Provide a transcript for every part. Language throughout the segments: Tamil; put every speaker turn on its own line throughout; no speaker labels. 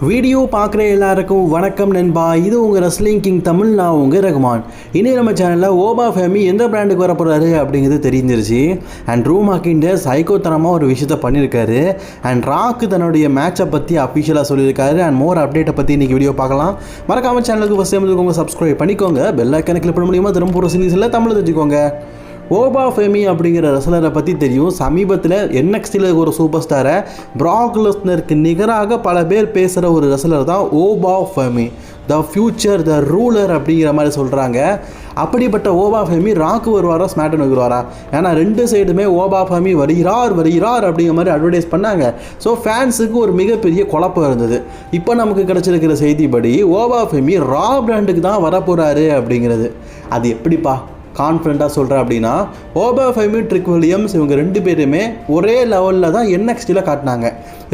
வீடியோ பார்க்குற எல்லாருக்கும் வணக்கம் நண்பா. இது உங்கள் ரெஸ்லிங் கிங் தமிழ். நான் உங்கள் ரகுமான். இனி நம்ம சேனலில் ஓபா ஃபேமி எந்த பிராண்டுக்கு வர போகிறாரு அப்படிங்கிறது தெரிஞ்சிருச்சு. அண்ட் ட்ரூ மேக்கின்டர் சைக்கோத்தனமாக ஒரு விஷயத்த பண்ணியிருக்காரு. அண்ட் ராக்கு தன்னுடைய மேட்சை பற்றி அஃபிஷியலாக சொல்லியிருக்காரு. அண்ட் மோர் அப்டேட்டை பற்றி இன்றைக்கி வீடியோ பார்க்கலாம். மறக்காமல் சேனலுக்கு ஃபஸ்ட் டைம் இருக்கவங்க சப்ஸ்கிரைப் பண்ணிக்கோங்க. பெல் ஐக்கானை கிளிக் பண்ண முடியுமா திரும்ப சீரீஸில் தமிழ் தெரிஞ்சுக்கோங்க. ஓபா ஃபேமி அப்படிங்கிற ரெஸ்லரை பற்றி தெரியும். சமீபத்தில் NXTயில் ஒரு சூப்பர் ஸ்டாரை பிராக் லெஸ்னருக்கு நிகராக பல பேர் பேசுகிற ஒரு ரெஸ்லர் தான் ஓபா ஃபேமி. த ஃபியூச்சர், த ரூலர் அப்படிங்கிற மாதிரி சொல்கிறாங்க. அப்படிப்பட்ட ஓபா ஃபேமி ராக்கு வருவாரா ஸ்மாக்டவுனுக்கு வருவாரா? ஏன்னா ரெண்டு சைடுமே ஓபா ஃபேமி வருகிறார் அப்படிங்கிற மாதிரி அட்வர்டைஸ் பண்ணாங்க. ஸோ ஃபேன்ஸுக்கு ஒரு மிகப்பெரிய குழப்பம் இருந்தது. இப்போ நமக்கு கிடச்சிருக்கிற செய்திப்படி ஓபா ஃபேமி ரா பிராண்டுக்கு தான் வரப்போகிறாரு அப்படிங்கிறது. அது எப்படிப்பா கான்ஃபிடண்ட்டாக சொல்கிறேன் அப்படின்னா, ஓபா ஃபேமி, ட்ரிக் வில்லியம்ஸ் இவங்க ரெண்டு பேருமே ஒரே லெவலில் தான் NXTயில் காட்டினாங்க.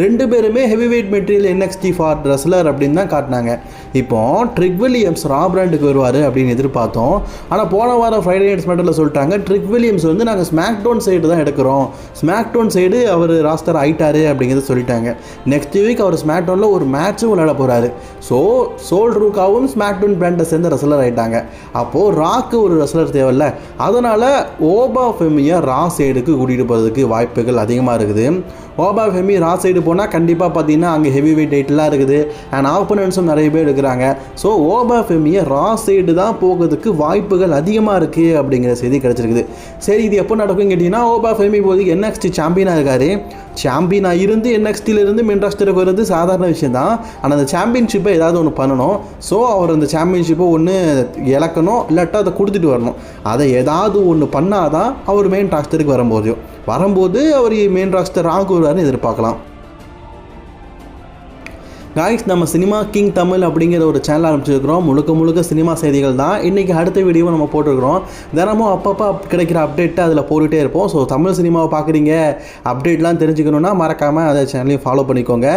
ரெண்டு பேருமே heavy weight material NXT for wrestler அப்படின்னு தான் காட்டினாங்க. இப்போ ட்ரிக் வில்லியம்ஸ் ரா பிராண்டுக்கு வருவார் அப்படின்னு எதிர்பார்த்தோம். ஆனால் போன வாரம் ஃப்ரைடே நைட் ஸ்மாக்டவுனில் சொல்லிட்டாங்க, ட்ரிக் வில்லியம்ஸ் வந்து நாங்கள் ஸ்மாக்டவுன் சைடு தான் எடுக்கிறோம், ஸ்மாக்டவுன் சைடு அவர் ராஸ்டர் ஆயிட்டாரு அப்படிங்கிறத சொல்லிட்டாங்க. நெக்ஸ்ட் வீக் அவர் ஸ்மாக்டவுனில் ஒரு மேட்சும் விளையாட போகிறாரு. ஸோ சோல் ரூக்காவும் ஸ்மாக்டவுன் பிராண்டை சேர்ந்த ரெஸ்லர் ஆகிட்டாங்க. அப்போது ராக்கு ஒரு ரெஸ்லர் தேவையில்ல. அதனால் ஓபா ஃபேமியை ரா சைடுக்கு கூட்டிகிட்டு போகிறதுக்கு வாய்ப்புகள் அதிகமாக இருக்குது. ஓபா ஃபேமி ரா சைடு போனால் கண்டிப்பாக பார்த்தீங்கன்னா அங்கே ஹெவி வெயிட் வெயிட்லாம் இருக்குது. அண்ட் ஆப்போனன்ட்ஸும் நிறைய பேர் இருக்கிறாங்க. ஸோ ஓபா ஃபேமியை ரா சைடு தான் போகிறதுக்கு வாய்ப்புகள் அதிகமாக இருக்குது அப்படிங்கிற செய்தி கிடச்சிருக்குது. சரி, இது எப்போ நடக்கும்னு கேட்டிங்கன்னா, ஓபா ஃபேமி போது NXT சாம்பியனாக இருக்கார். சாம்பியனாக இருந்து NXTயிலிருந்து மெயின் ராஸ்டருக்கு வர்றது சாதாரண விஷயம் தான். ஆனால் அந்த சாம்பியன்ஷிப்பை ஏதாவது ஒன்று பண்ணணும். ஸோ அவர் அந்த சாம்பியன்ஷிப்பை ஒன்று இழக்கணும், இல்லாட்டா அதை கொடுத்துட்டு வரணும். அதை ஏதாவது ஒன்று பண்ணால் தான் அவர் மெயின் ராஸ்டருக்கு வரும்போது அவர் மெயின் ராஸ்டர் ராகு வருவார்னு எதிர்பார்க்கலாம். காய்ஸ், நம்ம சினிமா கிங் தமிழ் அப்படிங்கிற ஒரு சேனல் ஆரம்பிச்சிருக்கிறோம். முழுக்க சினிமா செய்திகள் தான். இன்றைக்கி அடுத்த வீடியோவை நம்ம போட்டுருக்கிறோம். தினமும் அப்பப்போ கிடைக்கிற அப்டேட்டை அதில் போட்டுகிட்டே இருப்போம். ஸோ தமிழ் சினிமாவை பார்க்குறீங்க, அப்டேட்லாம் தெரிஞ்சுக்கணுன்னா மறக்காமல் அதை சேனலையும் ஃபாலோ பண்ணிக்கோங்க.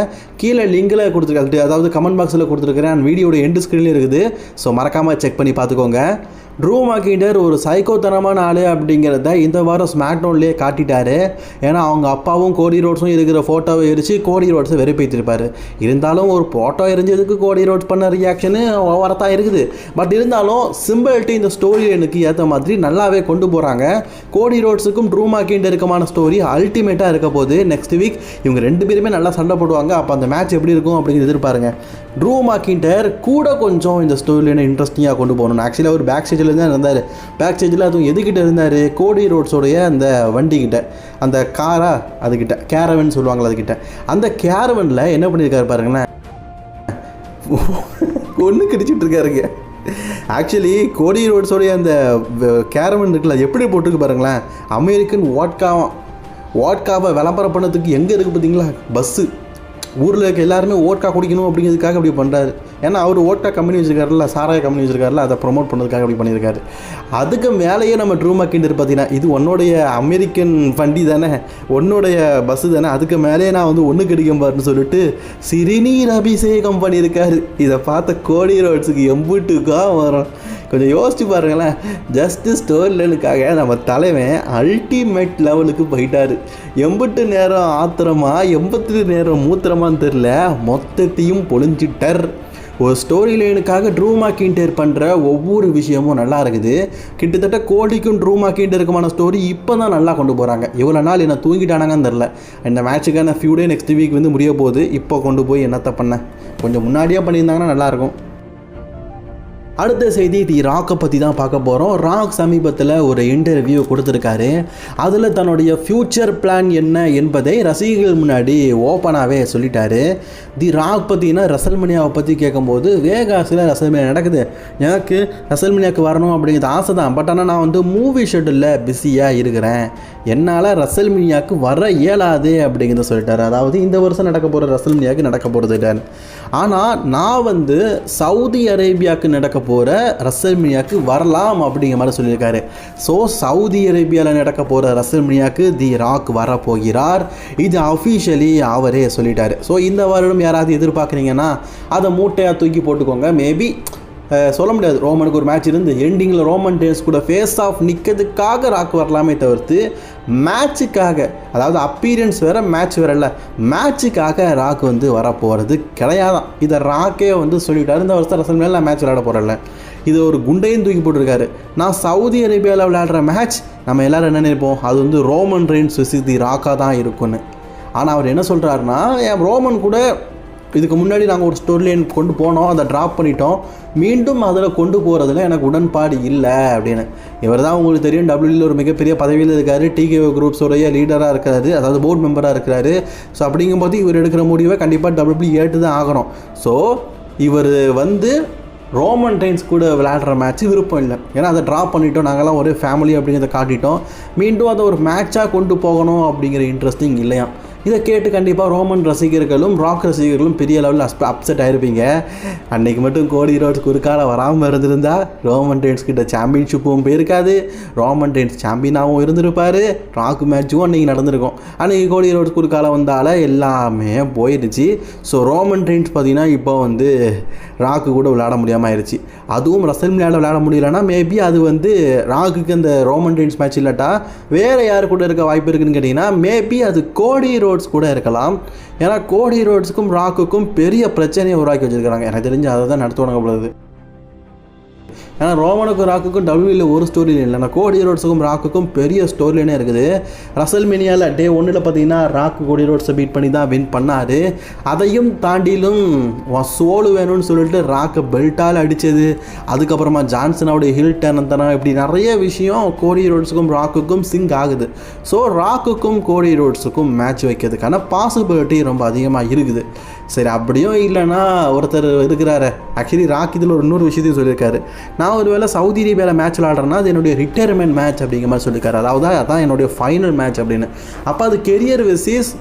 கீழே லிங்கில் கொடுத்துருக்க, அதாவது கமெண்ட் பாக்ஸில் கொடுத்துருக்கிறேன். அண்ட் வீடியோட எண்டு ஸ்க்ரீன்லேயும் இருக்குது. ஸோ மறக்காமல் செக் பண்ணி பார்த்துக்கோங்க. ட்ரூ மேக்கின்டர் ஒரு சைக்கோத்தனமான ஆள் அப்படிங்கிறத இந்த வாரம் ஸ்மாக்டவுன்லேயே காட்டிட்டாரு. ஏன்னா அவங்க அப்பாவும் கோடி ரோட்ஸும் இருக்கிற ஃபோட்டோவை எரிச்சு கோடி ரோட்ஸை வெறுப்பேற்றிருப்பார். இருந்தாலும் ஒரு ஃபோட்டோ எரிஞ்சதுக்கு கோடி ரோட்ஸ் பண்ண ரியாக்ஷனு ஓவரத்தான் இருக்குது. பட் இருந்தாலும் சிம்பிள்ட்டு இந்த ஸ்டோரி எனக்கு ஏற்ற மாதிரி நல்லாவே கொண்டு போகிறாங்க. கோடி ரோட்ஸுக்கும் ட்ரூ மேக்கின்டருக்குமான ஸ்டோரி அல்டிமேட்டாக இருக்க போது. நெக்ஸ்ட் வீக் இவங்க ரெண்டு பேருமே நல்லா சண்டை போடுவாங்க. அப்போ அந்த மேட்ச் எப்படி இருக்கும் அப்படிங்கிறது எதிர்பாருங்க. ட்ரூ மேக்கின்டர் கூட கொஞ்சம் இந்த ஸ்டோரியில் இன்ட்ரெஸ்டிங்காக கொண்டு போகணும். ஆக்சுவலாக ஒரு பேக் ஸ்டேஜில் தான் இருந்தார். பேக் ஸ்டேஜில் அதுவும் எதுக்கிட்ட இருந்தார்? கோடி ரோட்ஸோடைய அந்த வண்டிக்கிட்ட, அந்த காரா, அதுக்கிட்ட கேரவன் சொல்லுவாங்களா, அதுக்கிட்ட. அந்த கேரவனில் என்ன பண்ணியிருக்காரு பாருங்களேன், ஒன்று கிடிச்சிட்டு இருக்காருங்க. ஆக்சுவலி கோடி ரோட்ஸோடைய அந்த கேரவன் இருக்குல்ல, எப்படி போட்டுருக்கு பாருங்களேன். அமெரிக்கன் வாட்காவை விளம்பரம் பண்ணதுக்கு எங்கே இருக்குது பார்த்தீங்களா? பஸ்ஸு ஊரில் இருக்க எல்லாருமே ஓட்கா குடிக்கணும் அப்படிங்கிறதுக்காக அப்படி பண்ணுறாரு. ஏன்னா அவர் ஓட்கா கம்பெனி வச்சுருக்காருல, சாராய கம்பெனி வச்சுருக்காருல, அதை ப்ரொமோட் பண்ணுறதுக்காக அப்படி பண்ணியிருக்காரு. அதுக்கு மேலேயே நம்ம ட்ரூ மேக்கின்டர் பார்த்தீங்கன்னா, இது உன்னோடைய அமெரிக்கன் வண்டி தானே, உன்னோடைய பஸ்ஸு தானே, அதுக்கு மேலேயே நான் வந்து ஒன்று கிடைக்கும் பாருன்னு சொல்லிட்டு சிறுநீர் அபிஷேகம் பண்ணியிருக்காரு. இதை பார்த்த கோடி ரோட்ஸுக்கு எம்புட்டுக்கா வரும். கொஞ்சம் யோசிச்சு பாருங்களேன். ஜஸ்ட்டு ஸ்டோரிலுக்காக நம்ம தலைவன் அல்டிமேட் லெவலுக்கு போயிட்டார். எம்பட்டு நேரம் ஆத்திரமா, 80 நேரம் மூத்திரமான்னு தெரில, மொத்தத்தையும் பொழிஞ்சிட்டார். ஒரு ஸ்டோரி லைனுக்காக ட்ரூ மேக்கின்டர் பண்ணுற ஒவ்வொரு விஷயமும் நல்லா இருக்குது. கிட்டத்தட்ட கோடிக்கும் ட்ரூ மேக்கின்டருக்குமான ஸ்டோரி இப்போ தான் நல்லா கொண்டு போகிறாங்க. இவ்வளோ நாள் என்ன தூங்கிட்டானாங்கன்னு தெரில. இந்த மேட்சுக்கான ஃபியூ டே நெக்ஸ்ட் வீக் வந்து முடிய போகுது. இப்போ கொண்டு போய் என்னத்தை பண்ண, கொஞ்சம் முன்னாடியே பண்ணியிருந்தாங்கன்னா நல்லாயிருக்கும். அடுத்த செய்தி தி ராக்கை பற்றி தான் பார்க்க போகிறோம். ராக் சமீபத்தில் ஒரு இன்டர்வியூ கொடுத்துருக்காரு. அதில் தன்னுடைய ஃப்யூச்சர் பிளான் என்ன என்பதை ரசிகர்கள் முன்னாடி ஓப்பனாகவே சொல்லிட்டாரு. தி ராக் பற்றினா ரெசல்மனியாவை பற்றி கேட்கும்போது, வேகாஸில் ரெசல்மனியா நடக்குது, எனக்கு ரெசல்மனியாவுக்கு வரணும் அப்படிங்கிறது ஆசை தான். பட் ஆனால் நான் வந்து மூவி ஷெட்யூலில் பிஸியாக இருக்கிறேன், என்னால் ரெசல்மனியாவுக்கு வர இயலாது அப்படிங்கிறத சொல்லிட்டார். அதாவது இந்த வருஷம் நடக்க போகிற ரெசல்மனியாவுக்கு நடக்க போகிறது. ஆனால் நான் வந்து சவுதி அரேபியாவுக்கு நடக்க போகிற ரெசல்மனியாவுக்கு வரலாம் அப்படிங்கிற மாதிரி சொல்லியிருக்காரு. ஸோ சவுதி அரேபியாவில் நடக்க போகிற ரெசல்மனியாவுக்கு தி ராக் வரப்போகிறார். இது அஃபிஷியலி அவரே சொல்லிட்டார். ஸோ இந்த வருடம் யாராவது எதிர்பார்க்குறீங்கன்னா அதை மூட்டையாக தூக்கி போட்டுக்கோங்க. மேபி சொல்ல முடியாது. ரோமனுக்கு ஒரு மேட்ச் இருந்து எண்டிங்கில் ரோமன் ரெயின்ஸ் கூட ஃபேஸ் ஆஃப் நிற்கிறதுக்காக ராக் வரலாமே தவிர்த்து மேட்சுக்காக, அதாவது அப்பீரியன்ஸ் வேறு மேட்ச் வேறு இல்லை, மேட்சுக்காக ராக் வந்து வரப்போகிறது கிடையாதான். இதை ராக்கே வந்து சொல்லிவிட்டார். இந்த வருஷம் ரசல்மேனியாவில் நான் மேட்ச் விளையாட போகிறேன்ல, இது ஒரு குண்டையும் தூக்கி போட்டிருக்காரு. நான் சவுதி அரேபியாவில் விளையாடுற மேட்ச் நம்ம எல்லோரும் என்ன நினைப்போம், அது வந்து ரோமன் ரெயின்ஸ் விஸ் தி ராக்கா தான் இருக்குன்னு. ஆனால் அவர் என்ன சொல்கிறாருன்னா, என் ரோமன் கூட இதுக்கு முன்னாடி நாங்கள் ஒரு ஸ்டோரி லைன் கொண்டு போனோம், அதை ட்ராப் பண்ணிட்டோம், மீண்டும் அதில் கொண்டு போகிறதுல எனக்கு உடன்பாடு இல்லை அப்படின்னு. இவர் தான் உங்களுக்கு தெரியும் டபிள்யூவில் ஒரு மிகப்பெரிய பதவியில் இருக்கார், டிகேஓ குரூப்ஸோடைய லீடராக இருக்கிறாரு, அதாவது போர்டு மெம்பராக இருக்கிறாரு. ஸோ அப்படிங்கும்போது இவர் எடுக்கிற முடிவை கண்டிப்பாக டபிள்யூ ஏற்று தான் ஆகணும். ஸோ இவர் வந்து ரோமன் ரெயின்ஸ் கூட விளையாடுற மேட்ச்சு விருப்பம் இல்லை. ஏன்னா அதை ட்ராப் பண்ணிட்டோம், நாங்கள்லாம் ஒரே ஃபேமிலி அப்படிங்கிறத காட்டிட்டோம், மீண்டும் அதை ஒரு மேட்சாக கொண்டு போகணும் அப்படிங்கிற இன்ட்ரெஸ்டிங் இல்லையா. இதை கேட்டு கண்டிப்பாக ரோமன் ரசிகர்களும் ராக் ரசிகர்களும் பெரிய லெவலில் அப்செட் ஆகிருப்பீங்க. அன்றைக்கி மட்டும் கோடி ரோட்ஸ் குறுக்கால வராமல் இருந்திருந்தா ரோமன் ரெயின்ஸ் கிட்ட சாம்பியன்ஷிப்பும் போயிருக்காது, ரோமன் ரெயின்ஸ் சாம்பியனாகவும் இருந்திருப்பார், ராக் மேட்சும் அன்றைக்கி நடந்திருக்கும். அன்றைக்கி கோடி ரோட்ஸ் குறுக்கால வந்தால் எல்லாமே போயிடுச்சு. ஸோ ரோமன் ரெயின்ஸ் பார்த்திங்கன்னா இப்போ வந்து ராக்கு கூட விளையாட முடியாமல் ஆயிடுச்சு. அதுவும் ரசல்மேனியாவில் விளையாட முடியலன்னா மேபி அது வந்து ராக்குக்கு அந்த ரோமன் ரெயின்ஸ் மேட்ச் இல்லாட்டா வேறு யார் கூட இருக்க வாய்ப்பு இருக்குதுன்னு கேட்டிங்கன்னா மேபி அது கோடி ரோட்ஸ் கூட இருக்கலாம். ஏன்னா கோடி ரோட்ஸுக்கும் ராக்குக்கும் பெரிய பிரச்சனையை உருவாக்கி வச்சுருக்காங்க. எனக்கு தெரிஞ்சு அதை தான் நடத்துவாங்க போலது. ஏன்னா ரோமனுக்கும் ராக்குக்கும் டபிள்யூவில் ஒரு ஸ்டோரி லைன் இல்லை, கோடி ரோட்ஸுக்கும் ராக்குக்கும் பெரிய ஸ்டோரி லைனே இருக்குது. ரசல்மேனியாவில் டே 1 பார்த்தீங்கன்னா ராக்கு கோடி ரோட்ஸை பீட் பண்ணி தான் வின் பண்ணார். அதையும் தாண்டிலும் சோலு வேணும்னு சொல்லிட்டு ராக்கை பெல்ட்டால் அடித்தது, அதுக்கப்புறமா ஜான்சனோடைய ஹில் டர்ன் தரம், இப்படி நிறைய விஷயம் கோடி ரோட்ஸுக்கும் ராக்குக்கும் சிங்க் ஆகுது. ஸோ ராக்குக்கும் கோடி ரோட்ஸுக்கும் மேட்ச் வைக்கிறதுக்கான பாசிபிலிட்டி ரொம்ப அதிகமாக இருக்குது. சரி, அப்படியும் இல்லைன்னா ஒருத்தர் இருக்கிறாரு, ஆக்சுவலி ராக் இதில் ஒரு இன்னொரு விஷயத்தையும் சொல்லியிருக்காரு, நான் ஒரு வேளை சவுதி அரேபியாவில் மேட்ச் விளாட்றேன்னா அது என்னுடைய ரிட்டையர்மெண்ட் மேட்ச் அப்படிங்கிற மாதிரி சொல்லியிருக்காரு. அதாவது அதான் என்னுடைய ஃபைனல் மேட்ச் அப்படின்னு. அப்போ அது கெரியர் வெர்சஸ்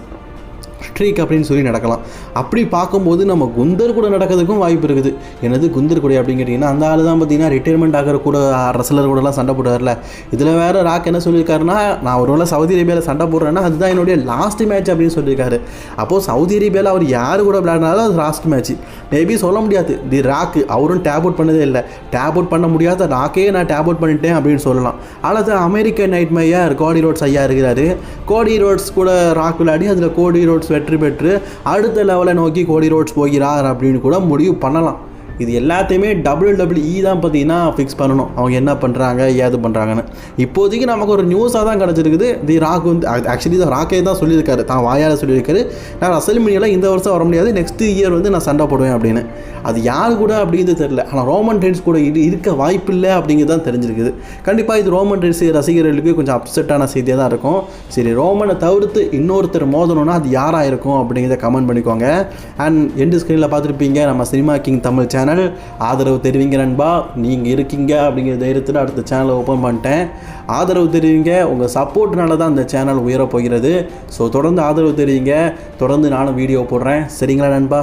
ஸ்ட்ரீக் அப்படின்னு சொல்லி நடக்கலாம். அப்படி பார்க்கும்போது நம்ம குந்தர் கூட நடக்கிறதுக்கும் வாய்ப்பு இருக்குது. என்னது குந்தர் கூட அப்படின்னு கேட்டிங்கன்னா அந்த ஆள் தான் பார்த்தீங்கன்னா ரிட்டையர்மெண்ட் ஆகிற கூட ரசலர் கூடலாம் சண்டை போடுவார்ல. இதில் வேறு ராக் என்ன சொல்லியிருக்காருன்னா, நான் ஒரு வேளை சவுதி அரேபியாவில் சண்டை போடுறேன்னா அதுதான் என்னுடைய லாஸ்ட் மேட்ச் அப்படின்னு சொல்லியிருக்காரு. அப்போது சவுதி அரேபியாவில் அவர் யார் கூட விளையாடினாலும் அது லாஸ்ட் மேட்ச். மேபி சொல்ல முடியாது தி ராக் அவரும் டேப் அவுட் பண்ணதே இல்லை, டேப் அவுட் பண்ண முடியாத ராக்கே நான் டேப் அவுட் பண்ணிட்டேன் அப்படின்னு சொல்லலாம். அல்லது அமெரிக்கன் நைட் மேயர் கோடி ரோட்ஸ் ஐயா இருக்கிறாரு, கோடி ரோட்ஸ் கூட ராக் விளையாடி அதில் கோடி ரோட்ஸ் வெற்றி பெற்று அடுத்த லெவலை நோக்கி கோடி ரோட்ஸ் போகிறார் அப்படின்னு கூட முடிவு பண்ணலாம். இது எல்லாத்தையுமே WWE தான் பார்த்தீங்கன்னா ஃபிக்ஸ் பண்ணணும், அவங்க என்ன பண்ணுறாங்க ஏது பண்ணுறாங்கன்னு. இப்போதைக்கு நமக்கு ஒரு நியூஸாக தான் கிடச்சிருக்குது. தி ராக் வந்து ஆக்சுவலி தான் ராக்கே தான் சொல்லியிருக்காரு, தான் வாயால் சொல்லியிருக்காரு, நான் ரசல்மேனியாவில் இந்த வருஷம் வர முடியாது, நெக்ஸ்ட் இயர் வந்து நான் சண்டை போடுவேன் அப்படின்னு. அது யார் கூட அப்படிங்கிறது தெரில, ஆனால் ரோமன் ரெயின்ஸ் கூட இருக்க வாய்ப்பு இல்லை அப்படிங்கிறது தான் தெரிஞ்சிருக்குது. கண்டிப்பாக இது ரோமன் ரெயின்ஸ் ரசிகர்களுக்கு கொஞ்சம் அப்செட்டான செய்தியாக தான் இருக்கும். சரி, ரோமனை தவிர்த்து இன்னொருத்தர் மோதணும்னா அது யாராக இருக்கும் அப்படிங்கிறத கமெண்ட் பண்ணிக்கோங்க. அண்ட் எண்டு ஸ்க்ரீனில் பார்த்துருப்பீங்க நம்ம சினிமா கிங் தமிழ் சேனல். ஆதரவு தெரிவிங்க நண்பா, நீங்கள் இருக்கீங்க அப்படிங்கிற தைரியத்தில் அடுத்த சேனலை ஓப்பன் பண்ணிட்டேன். ஆதரவு தெரிவிங்க, உங்கள் சப்போர்ட்னால தான் அந்த சேனல் உயரப்போகிறது. ஸோ தொடர்ந்து ஆதரவு தெரிவிங்க, தொடர்ந்து நானும் வீடியோ போடுறேன். சரிங்களா நண்பா?